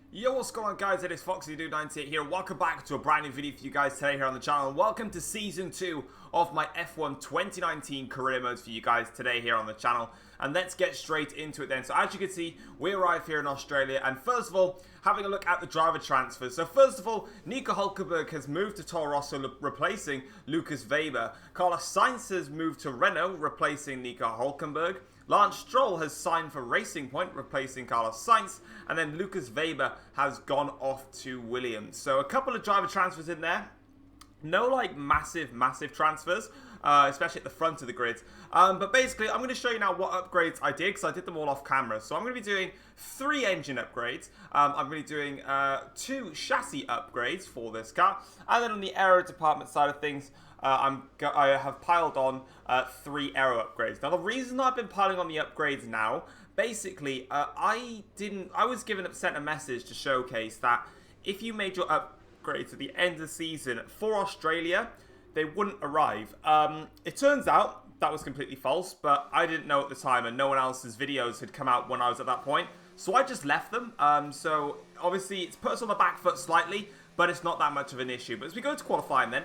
Yo, what's going on, guys? It is FoxyDude98 here. Welcome back to a brand new video for you guys today here on the channel. And welcome to Season 2 of my F1 2019 career modes for you guys today here on the channel. And let's get straight into it then. So as you can see, we arrived here in Australia. And first of all, having a look at the driver transfers. So first of all, Nico Hülkenberg has moved to Toro Rosso, replacing Lucas Weber. Carlos Sainz has moved to Renault, replacing Nico Hülkenberg. Lance Stroll has signed for Racing Point, replacing Carlos Sainz, and then Lucas Weber has gone off to Williams. So a couple of driver transfers in there. No like massive transfers, especially at the front of the grid. But basically, I'm going to show you now what upgrades I did, because I did them all off camera. So I'm going to be doing 3 engine upgrades. I'm going to be doing 2 chassis upgrades for this car. And then on the aero department side of things, I have piled on 3 aero upgrades. Now, the reason I've been piling on the upgrades now, basically, I was sent a message to showcase that if you made your upgrades at the end of the season for Australia, they wouldn't arrive. It turns out that was completely false, but I didn't know at the time, and no one else's videos had come out when I was at that point, so I just left them. So obviously, it's put us on the back foot slightly, but it's not that much of an issue. But as we go to qualifying then,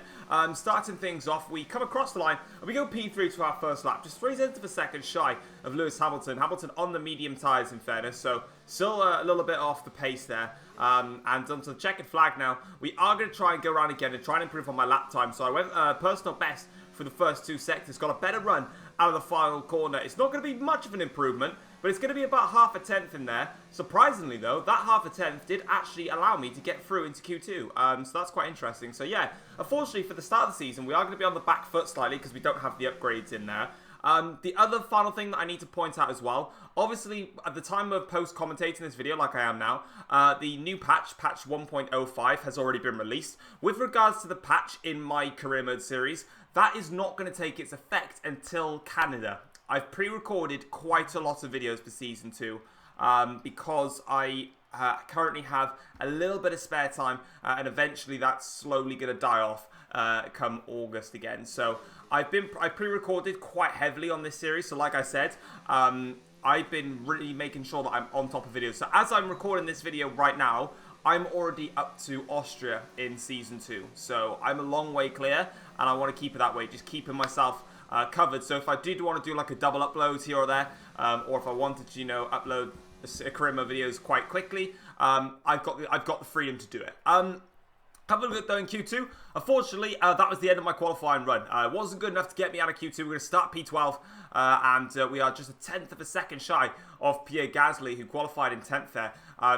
starting things off, we come across the line, and we go P3 to our first lap, just 3/10 of a second shy of Lewis Hamilton. Hamilton on the medium tyres, in fairness, so still a little bit off the pace there. And onto the checkered flag now, we are going to try and go around again and try and improve on my lap time. So I went personal best for the first 2 sectors, got a better run out of the final corner. It's not going to be much of an improvement, but it's going to be about half a tenth in there. Surprisingly though, that half a tenth did actually allow me to get through into Q2. So that's quite interesting. So yeah, unfortunately for the start of the season, we are going to be on the back foot slightly because we don't have the upgrades in there. The other final thing that I need to point out as well, obviously at the time of post-commentating this video like I am now, the new patch 1.05 has already been released. With regards to the patch in my career mode series, that is not going to take its effect until Canada. I've pre-recorded quite a lot of videos for Season 2 because I currently have a little bit of spare time and eventually that's slowly going to die off come August again. So I pre-recorded quite heavily on this series. So like I said, I've been really making sure that I'm on top of videos. So as I'm recording this video right now, I'm already up to Austria in Season 2. So I'm a long way clear and I want to keep it that way, just keeping myself covered. So if I did want to do like a double upload here or there, or if I wanted to, you know, upload career mode videos quite quickly, I've got the freedom to do it. Couple of it though in Q2. Unfortunately, that was the end of my qualifying run. It wasn't good enough to get me out of Q2. We're going to start P12, and we are just a tenth of a second shy of Pierre Gasly, who qualified in 10th there.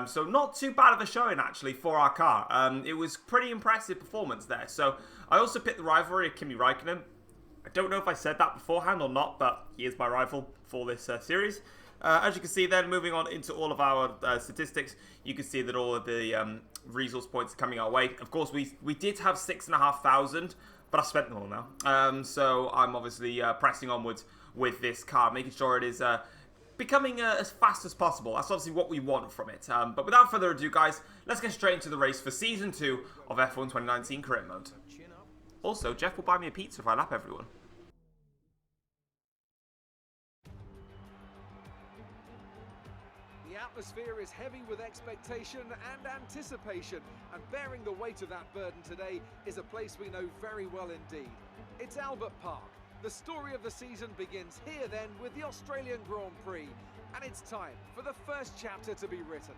So not too bad of a showing actually for our car. It was pretty impressive performance there. So I also picked the rivalry of Kimi Räikkönen. I don't know if I said that beforehand or not, but he is my rival for this series. As you can see then, moving on into all of our statistics, you can see that all of the resource points are coming our way. Of course, we did have 6,500, but I spent them all now. So I'm obviously pressing onwards with this car, making sure it is becoming as fast as possible. That's obviously what we want from it. But without further ado, guys, let's get straight into the race for Season 2 of F1 2019 Career Mode. Also, Jeff will buy me a pizza if I lap everyone. The atmosphere is heavy with expectation and anticipation, and bearing the weight of that burden today is a place we know very well indeed. It's Albert Park. The story of the season begins here then with the Australian Grand Prix, and it's time for the first chapter to be written.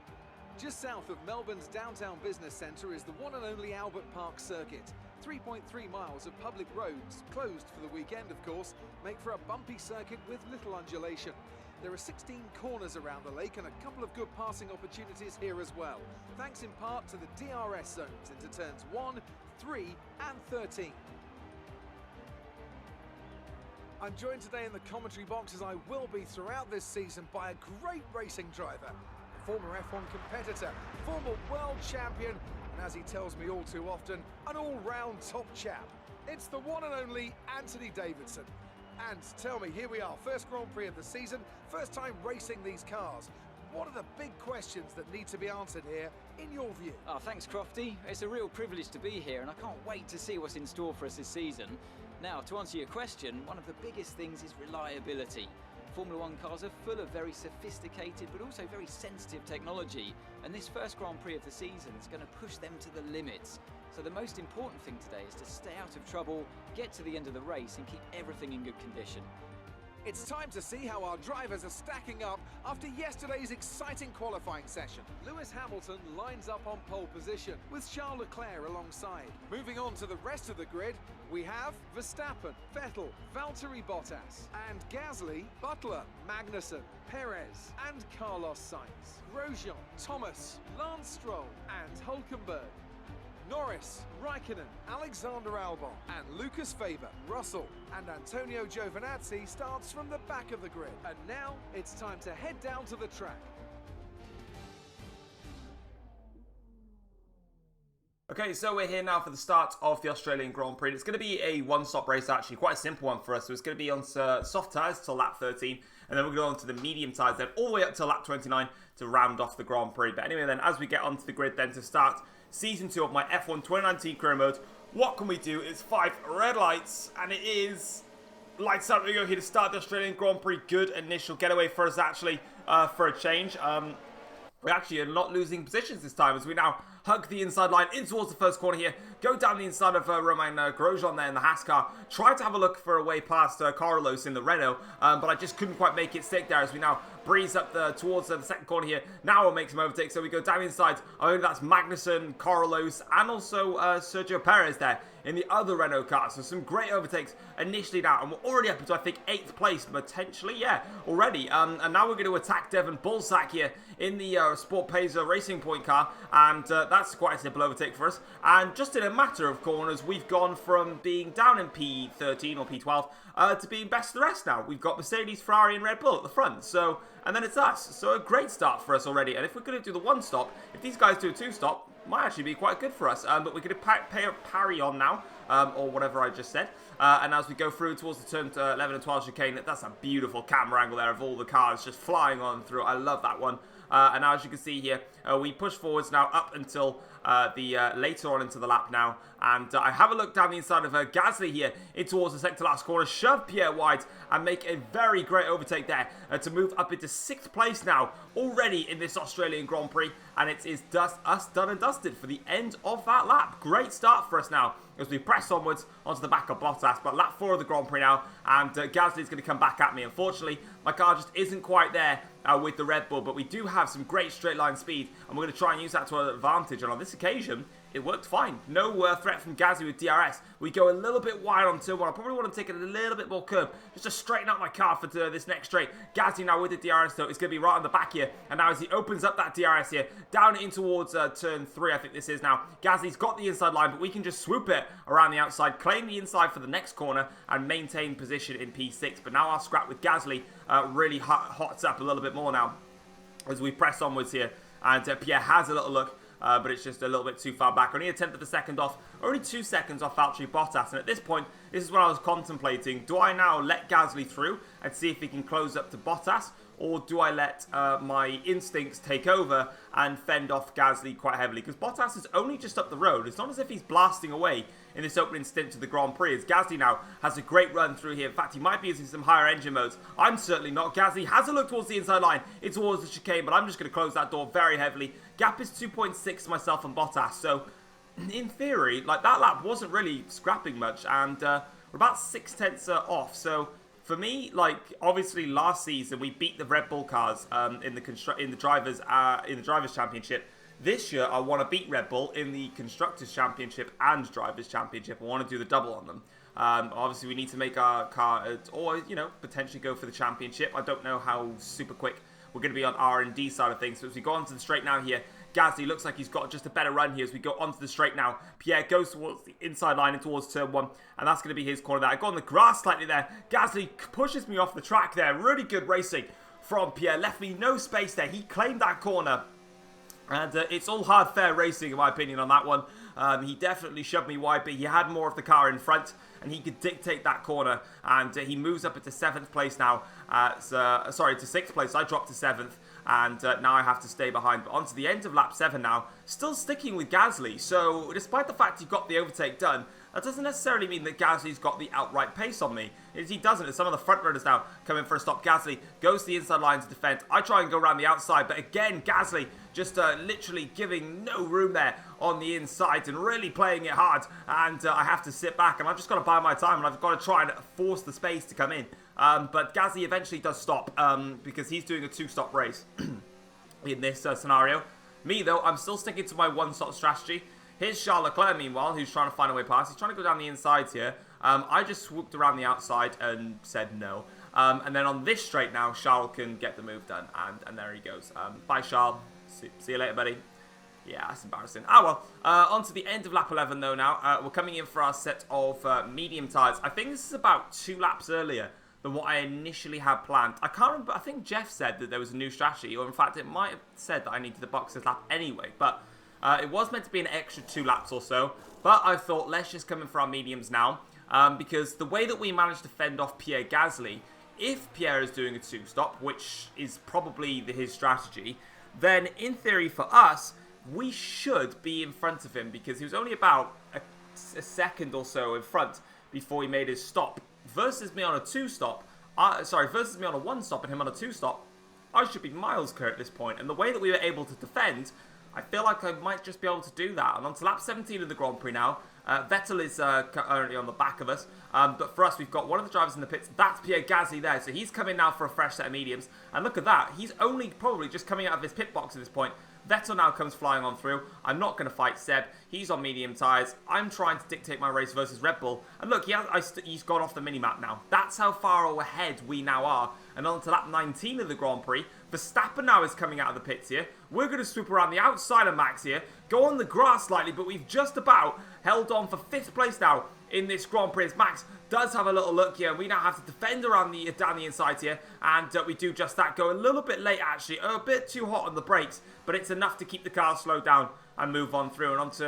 Just south of Melbourne's downtown business centre is the one and only Albert Park circuit. 3.3 miles of public roads, closed for the weekend of course, make for a bumpy circuit with little undulation. There are 16 corners around the lake and a couple of good passing opportunities here as well, thanks in part to the DRS zones into turns 1, 3 and 13. I'm joined today in the commentary box, as I will be throughout this season, by a great racing driver, a former F1 competitor, former world champion, and as he tells me all too often, an all-round top chap. It's the one and only Anthony Davidson. And tell me, here we are, first Grand Prix of the season, first time racing these cars. What are the big questions that need to be answered here, in your view? Oh, thanks, Crofty. It's a real privilege to be here, and I can't wait to see what's in store for us this season. Now, to answer your question, one of the biggest things is reliability. Formula One cars are full of very sophisticated but also very sensitive technology, and this first Grand Prix of the season is going to push them to the limits. So the most important thing today is to stay out of trouble, get to the end of the race and keep everything in good condition. It's time to see how our drivers are stacking up after yesterday's exciting qualifying session. Lewis Hamilton lines up on pole position with Charles Leclerc alongside. Moving on to the rest of the grid, we have Verstappen, Vettel, Valtteri Bottas, and Gasly, Butler, Magnussen, Perez, and Carlos Sainz, Grosjean, Thomas, Lance Stroll, and Hülkenberg. Norris, Raikkonen, Alexander Albon, and Lucas Faber, Russell, and Antonio Giovinazzi starts from the back of the grid. And now it's time to head down to the track. Okay, so we're here now for the start of the Australian Grand Prix. It's going to be a one-stop race, actually, quite a simple one for us. So it's going to be on soft tyres till lap 13, and then we'll go on to the medium tyres then all the way up to lap 29 to round off the Grand Prix. But anyway, then as we get onto the grid then to start Season 2 of my F1 2019 career mode, what can we do? It's 5 red lights, and it is lights out. We go here to start the Australian Grand Prix. Good initial getaway for us, actually, for a change. We actually are not losing positions this time as we now hug the inside line in towards the first corner here. Go down the inside of Romain Grosjean there in the Haas car. Try to have a look for a way past Carlos in the Renault, but I just couldn't quite make it stick there as we now breeze up towards the second corner here. Now we'll make some overtakes. So we go down inside. I think that's Magnussen, Carlos, and also Sergio Perez there in the other Renault car. So some great overtakes initially now. And we're already up into, I think, 8th place, potentially. Yeah, already. And now we're going to attack Devon Bullsack here in the Sport Pesa Racing Point car. And that's quite a simple overtake for us. And just in a matter of corners, we've gone from being down in P13 or P12 to being best of the rest now. We've got Mercedes, Ferrari, and Red Bull at the front. So, and then it's us. So a great start for us already. And if we're going to do the one stop, if these guys do a two stop, might actually be quite good for us. But we're going to parry on now, or whatever I just said. And as we go through towards the turn 11 and 12 chicane, that's a beautiful camera angle there of all the cars just flying on through. I love that one. And as you can see here, we push forwards now up until later on into the lap now. And I have a look down the inside of Gasly here in towards the second to last corner, shove Pierre wide and make a very great overtake there to move up into 6th place now already in this Australian Grand Prix. And it is us done and dusted for the end of that lap. Great start for us now as we press onwards onto the back of Bottas. But lap 4 of the Grand Prix now, and Gasly is going to come back at me. Unfortunately, my car just isn't quite there with the Red Bull, but we do have some great straight line speed, and we're going to try and use that to our advantage. And on this occasion, it worked fine. No threat from Gasly with DRS. We go a little bit wide on turn 1. I probably want to take it a little bit more curve just to straighten out my car for this next straight. Gasly now with the DRS though is going to be right on the back here. And now as he opens up that DRS here, down in towards turn 3, I think this is now. Gasly's got the inside line, but we can just swoop it around the outside, claim the inside for the next corner, and maintain position in P6. But now our scrap with Gasly really hots up a little bit more now as we press onwards here. And Pierre has a little look. But it's just a little bit too far back. Only a tenth of a second off, only 2 seconds off Valtteri Bottas. And at this point, this is what I was contemplating. Do I now let Gasly through and see if he can close up to Bottas? Or do I let my instincts take over and fend off Gasly quite heavily? Because Bottas is only just up the road. It's not as if he's blasting away in this opening stint to the Grand Prix. As Gasly now has a great run through here. In fact, he might be using some higher engine modes. I'm certainly not. Gasly has a look towards the inside line. It's towards the chicane, but I'm just going to close that door very heavily. Gap is 2.6 to myself and Bottas. So, in theory, like that lap wasn't really scrapping much. And we're about 6 tenths off. So, for me, like obviously last season we beat the Red Bull cars in the drivers' championship. This year I want to beat Red Bull in the constructors' championship and drivers' championship. I want to do the double on them. Obviously we need to make our car, or potentially go for the championship. I don't know how super quick we're going to be on R&D side of things. So as we go onto the straight now here, Gasly looks like he's got just a better run here as we go onto the straight now. Pierre goes towards the inside line and towards turn 1, and that's going to be his corner there. I got on the grass slightly there. Gasly pushes me off the track there. Really good racing from Pierre. Left me no space there. He claimed that corner. And it's all hard, fair racing, in my opinion, on that one. He definitely shoved me wide, but he had more of the car in front, and he could dictate that corner. And he moves up into 7th place now. Sorry, to 6th place. I dropped to 7th, and now I have to stay behind. But onto the end of lap 7 now, still sticking with Gasly. So, despite the fact he got the overtake done, that doesn't necessarily mean that Gasly's got the outright pace on me. He doesn't. Some of the front runners now come in for a stop. Gasly goes to the inside line to defend. I try and go around the outside, but again, Gasly just literally giving no room there on the inside and really playing it hard. And I have to sit back, and I've just got to buy my time, and I've got to try and force the space to come in. But Gasly eventually does stop because he's doing a two-stop race in this scenario. Me, though, I'm still sticking to my one-stop strategy. Here's Charles Leclerc, meanwhile, who's trying to find a way past. He's trying to go down the insides here. I just swooped around the outside and said no. And then on this straight now, Charles can get the move done. And there he goes. Bye, Charles. See you later, buddy. Yeah, that's embarrassing. Ah, well. On to the end of lap 11, though, now. We're coming in for our set of medium tyres. I think this is about 2 laps earlier than what I initially had planned. I can't remember. I think Jeff said that there was a new strategy. Or, in fact, it might have said that I needed to box this lap anyway. But it was meant to be an extra 2 laps or so. But I thought, let's just come in for our mediums now. Because the way that we managed to fend off Pierre Gasly, if Pierre is doing a 2-stop, which is probably his strategy, then in theory for us, we should be in front of him because he was only about a second or so in front before he made his stop. Versus me on a 2-stop, versus me on a 1-stop and him on a 2-stop, I should be miles clear at this point. And the way that we were able to defend, I feel like I might just be able to do that. And on to lap 17 of the Grand Prix now. Vettel is currently on the back of us. But for us, we've got one of the drivers in the pits. That's Pierre Gasly there. So he's coming now for a fresh set of mediums. And look at that. He's only probably just coming out of his pit box at this point. Vettel now comes flying on through. I'm not going to fight Seb. He's on medium tyres. I'm trying to dictate my race versus Red Bull. And look, he's gone off the minimap now. That's how far ahead we now are. And on to lap 19 of the Grand Prix. Verstappen now is coming out of the pits here. We're going to swoop around the outside of Max here. Go on the grass slightly, but we've just about held on for 5th place now in this Grand Prix. As Max does have a little look here. We now have to defend around down the inside here. And we do just that. Go a little bit late, actually. A bit too hot on the brakes. But it's enough to keep the car slowed down and move on through. And onto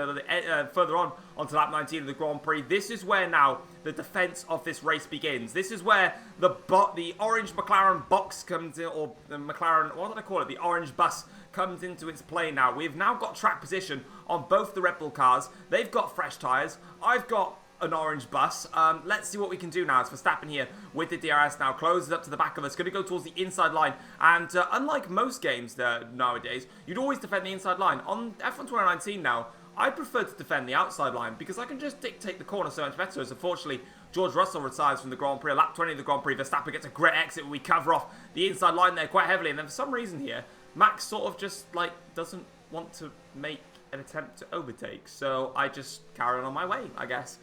further on, onto lap 19 of the Grand Prix. This is where now the defense of this race begins. This is where the orange McLaren box comes in, or the McLaren, what did I call it? The orange bus comes into its play now. We've now got track position on both the Red Bull cars. They've got fresh tyres. I've got an orange bus. Let's see what we can do now. It's Verstappen here with the DRS now. Closes up to the back of us. Going to go towards the inside line. And unlike most games nowadays, you'd always defend the inside line. On F1 2019 now, I prefer to defend the outside line because I can just dictate the corner so much better. As unfortunately, George Russell retires from the Grand Prix. Lap 20 of the Grand Prix, Verstappen gets a great exit where we cover off the inside line there quite heavily. And then for some reason here, Max sort of just like doesn't want to make an attempt to overtake. So I just carry on my way, I guess.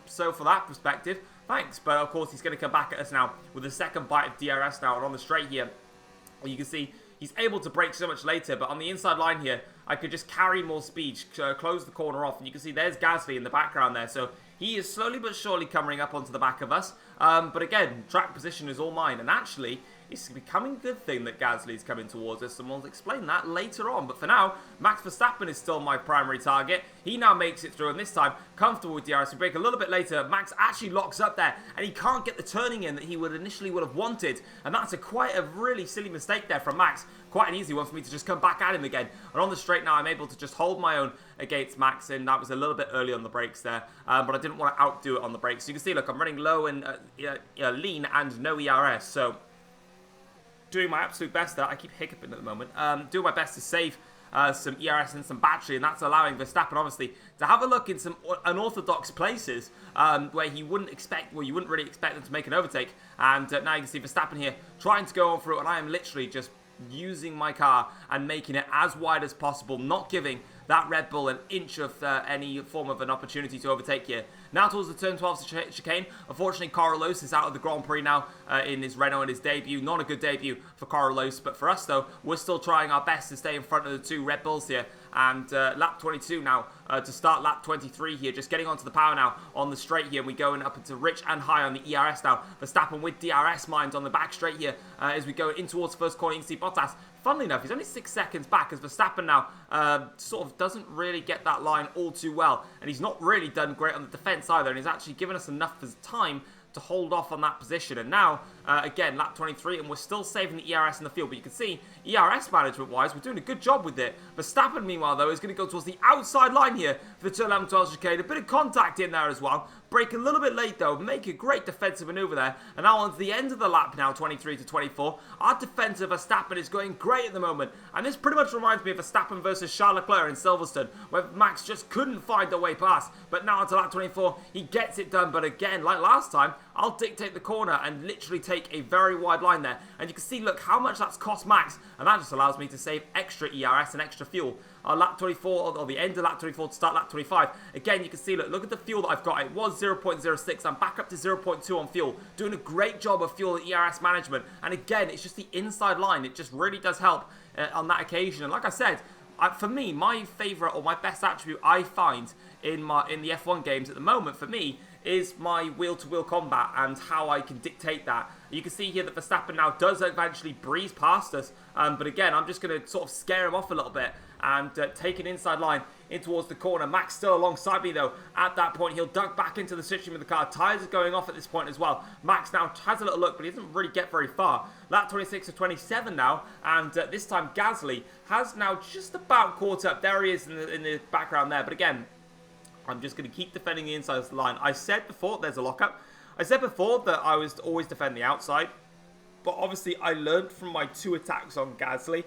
So for that perspective, thanks. But of course, he's going to come back at us now with a second bite of DRS now. And on the straight here, you can see he's able to brake so much later, but on the inside line here, I could just carry more speed, close the corner off, and you can see there's Gasly in the background there, so he is slowly but surely coming up onto the back of us, but again, track position is all mine, and actually, it's becoming a good thing that Gasly is coming towards us, and we'll explain that later on. But for now, Max Verstappen is still my primary target. He now makes it through, and this time, comfortable with DRS. We brake a little bit later. Max actually locks up there, and he can't get the turning in that he initially would have wanted, and that's quite a really silly mistake there from Max. Quite an easy one for me to just come back at him again. And on the straight now, I'm able to just hold my own against Max, and that was a little bit early on the brakes there, but I didn't want to outdo it on the brakes. So you can see, look, I'm running low and lean and no ERS, so doing my absolute best there. I keep hiccuping at the moment. Doing my best to save some ERS and some battery, and that's allowing Verstappen, obviously, to have a look in some unorthodox places where you wouldn't really expect them to make an overtake. And now you can see Verstappen here trying to go on through, and I am literally just using my car and making it as wide as possible, not giving that Red Bull an inch of any form of an opportunity to overtake here. Now towards the turn 12 chicane. Unfortunately, Carlos is out of the Grand Prix now in his Renault in his debut. Not a good debut for Carlos, but for us though, we're still trying our best to stay in front of the 2 Red Bulls here. And lap 22 now to start lap 23 here. Just getting onto the power now on the straight here. We're going up into rich and high on the ERS now. Verstappen with DRS mines on the back straight here as we go in towards first corner. You can see Bottas. Funnily enough, he's only 6 seconds back as Verstappen now sort of doesn't really get that line all too well. And he's not really done great on the defence either. And he's actually given us enough time to hold off on that position. And now again, lap 23, and we're still saving the ERS in the field. But you can see, ERS management-wise, we're doing a good job with it. Verstappen, meanwhile, though, is going to go towards the outside line here for the turn 11 12 chicane. A bit of contact in there as well. Brake a little bit late, though. Make a great defensive maneuver there. And now on to the end of the lap now, 23 to 24. Our defense of Verstappen is going great at the moment. And this pretty much reminds me of Verstappen versus Charles Leclerc in Silverstone, where Max just couldn't find a way past. But now onto lap 24, he gets it done. But again, like last time, I'll dictate the corner and literally take a very wide line there. And you can see, look, how much that's cost Max. And that just allows me to save extra ERS and extra fuel. Lap 24, or the end of lap 24 to start lap 25. Again, you can see, look at the fuel that I've got. It was 0.06. I'm back up to 0.2 on fuel. Doing a great job of fuel and ERS management. And again, it's just the inside line. It just really does help on that occasion. And like I said, for me, my favourite or my best attribute I find in the F1 games at the moment, for me, is my wheel-to-wheel combat and how I can dictate that. You can see here that Verstappen now does eventually breeze past us, but again, I'm just going to sort of scare him off a little bit and take an inside line in towards the corner. Max still alongside me though. At that point, he'll duck back into the situation with the car. Tyres are going off at this point as well. Max now has a little look, but he doesn't really get very far. Lap 26 to 27 now, and this time Gasly has now just about caught up. There he is in the background there, but again, I'm just going to keep defending the inside of the line. I said before, there's a lockup. I said before that I was always defend the outside, but obviously I learned from my 2 attacks on Gasly.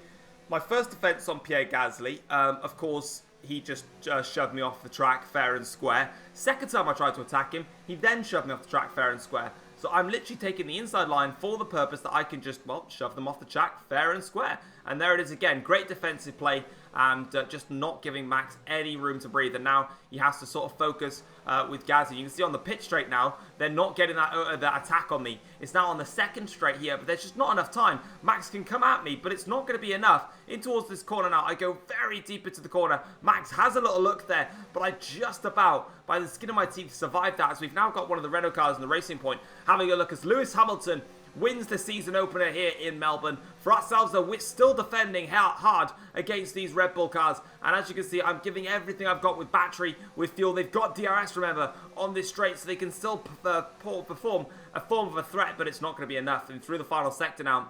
My first defense on Pierre Gasly, of course, he just shoved me off the track fair and square. Second time I tried to attack him, he then shoved me off the track fair and square. So I'm literally taking the inside line for the purpose that I can just, well, shove them off the track fair and square. And there it is again. Great defensive play and just not giving Max any room to breathe. And now he has to sort of focus with Gasly. You can see on the pit straight now, they're not getting that attack on me. It's now on the second straight here, but there's just not enough time. Max can come at me, but it's not going to be enough. In towards this corner now, I go very deep into the corner. Max has a little look there, but I just about, by the skin of my teeth, survived that. As we've now got one of the Renault cars in the Racing Point. Having a look as Lewis Hamilton wins the season opener here in Melbourne. For ourselves, though, we're still defending hard against these Red Bull cars. And as you can see, I'm giving everything I've got with battery, with fuel. They've got DRS, remember, on this straight, so they can still perform a form of a threat, but it's not going to be enough. And through the final sector now,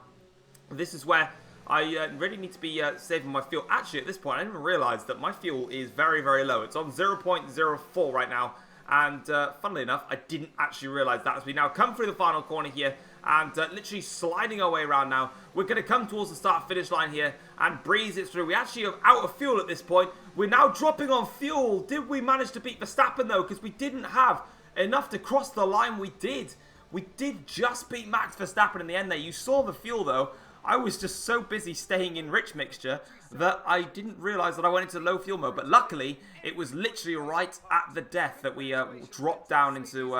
this is where I really need to be saving my fuel. Actually, at this point, I didn't even realise that my fuel is very, very low. It's on 0.04 right now. And funnily enough, I didn't actually realise that as we now come through the final corner here and literally sliding our way around now. We're going to come towards the start-finish line here and breeze it through. We actually are out of fuel at this point. We're now dropping on fuel. Did we manage to beat Verstappen though? Because we didn't have enough to cross the line. We did. We did just beat Max Verstappen in the end there. You saw the fuel though. I was just so busy staying in rich mixture that I didn't realise that I went into low fuel mode. But luckily, it was literally right at the death that we dropped down into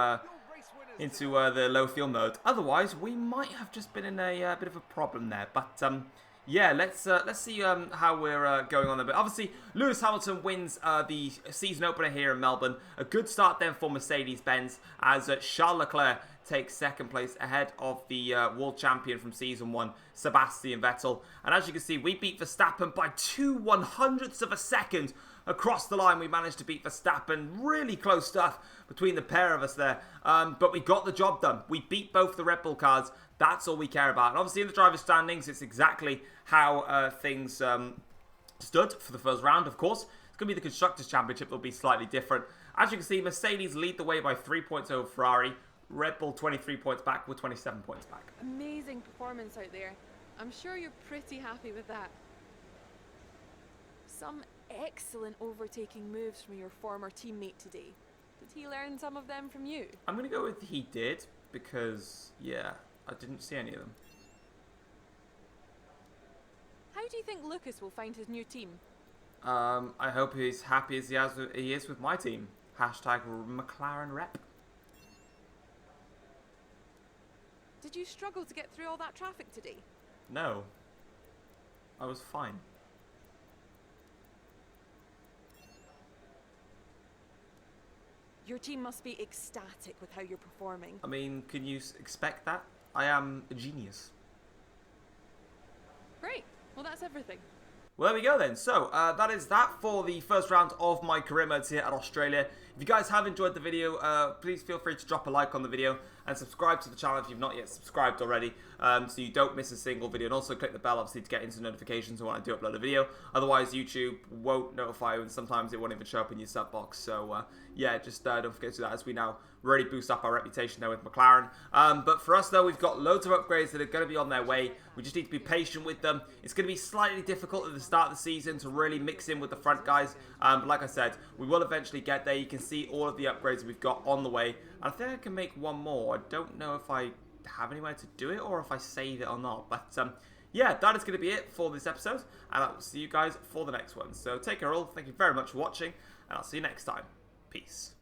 the low fuel mode. Otherwise, we might have just been in a bit of a problem there. But yeah, let's see how we're going on there. But obviously, Lewis Hamilton wins the season opener here in Melbourne. A good start then for Mercedes-Benz as Charles Leclerc takes second place ahead of the world champion from season 1, Sebastian Vettel. And as you can see, we beat Verstappen by 2/100ths of a second across the line. We managed to beat Verstappen. Really close stuff between the pair of us there. But we got the job done. We beat both the Red Bull cars. That's all we care about. And obviously in the driver's standings, it's exactly how things stood for the first round, of course. It's going to be the Constructors' Championship. It'll be slightly different. As you can see, Mercedes lead the way by 3 points over Ferrari. Red Bull 23 points back with 27 points back. Amazing performance out there. I'm sure you're pretty happy with that. Some excellent overtaking moves from your former teammate today. Did he learn some of them from you? I'm going to go with he did because, yeah, I didn't see any of them. How do you think Lucas will find his new team? I hope he's happy as he is with my team. Hashtag McLaren rep. Did you struggle to get through all that traffic today? No. I was fine. Your team must be ecstatic with how you're performing. I mean, can you expect that? I am a genius. Great. Well, that's everything. Well, there we go then. So, that is that for the first round of my career modes here at Australia. If you guys have enjoyed the video, please feel free to drop a like on the video. and subscribe to the channel if you've not yet subscribed already, so you don't miss a single video. And also click the bell, obviously, to get instant notifications when I do upload a video. Otherwise, YouTube won't notify you, and sometimes it won't even show up in your sub box. So, yeah, just don't forget to do that, as we now really boost up our reputation there with McLaren. But for us, though, we've got loads of upgrades that are going to be on their way. We just need to be patient with them. It's going to be slightly difficult at the start of the season to really mix in with the front guys. But like I said, we will eventually get there. You can see all of the upgrades we've got on the way. And I think I can make one more. I don't know if I have anywhere to do it or if I save it or not. But yeah, that is going to be it for this episode. And I will see you guys for the next one. So take care all. Thank you very much for watching. And I'll see you next time. Peace.